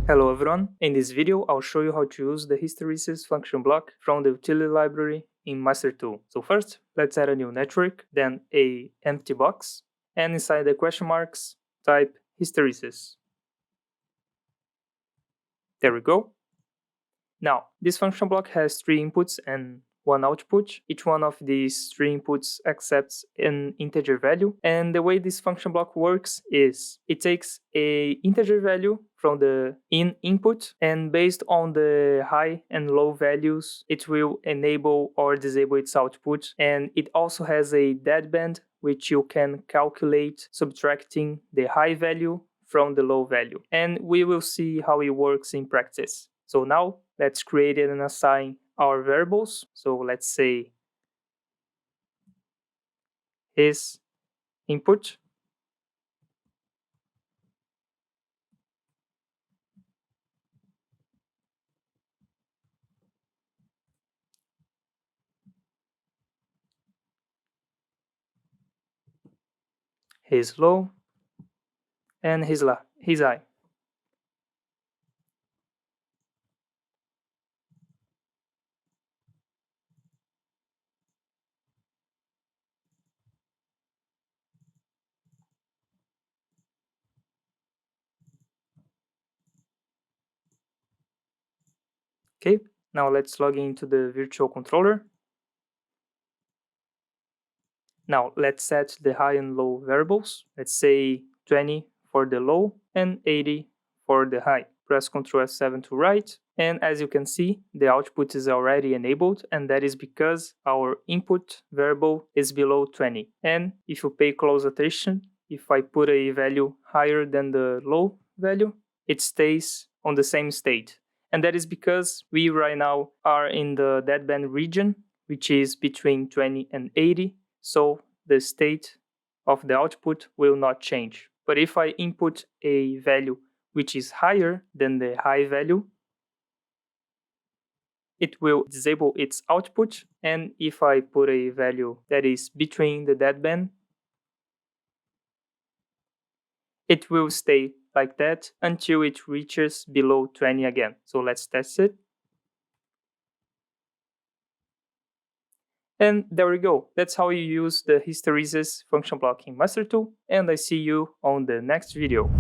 Hello everyone, in this video I'll show you how to use the hysteresis function block from the utility library in master2. So first, let's add a new network, then a empty box, and inside the question marks, type hysteresis. There we go. Now, this function block has 3 inputs and 1 output. Each one of these 3 inputs accepts an integer value, and the way this function block works is it takes a integer value from the input, and based on the high and low values it will enable or disable its output, and it also has a deadband which you can calculate subtracting the high value from the low value, and we will see how it works in practice. So now let's create and assign our variables. So let's say his input, his low, and his high. Okay, now let's log into the virtual controller. Now let's set the high and low variables. Let's say 20 for the low and 80 for the high. Press Ctrl F7 to write, and as you can see, the output is already enabled, and that is because our input variable is below 20. And if you pay close attention, if I put a value higher than the low value, it stays on the same state. And that is because we right now are in the deadband region, which is between 20 and 80. So the state of the output will not change. But if I input a value which is higher than the high value, it will disable its output. And if I put a value that is between the deadband, it will stay like that until it reaches below 20 again. So let's test it. And there we go. That's how you use the hysteresis function block in master2, and I see you on the next video.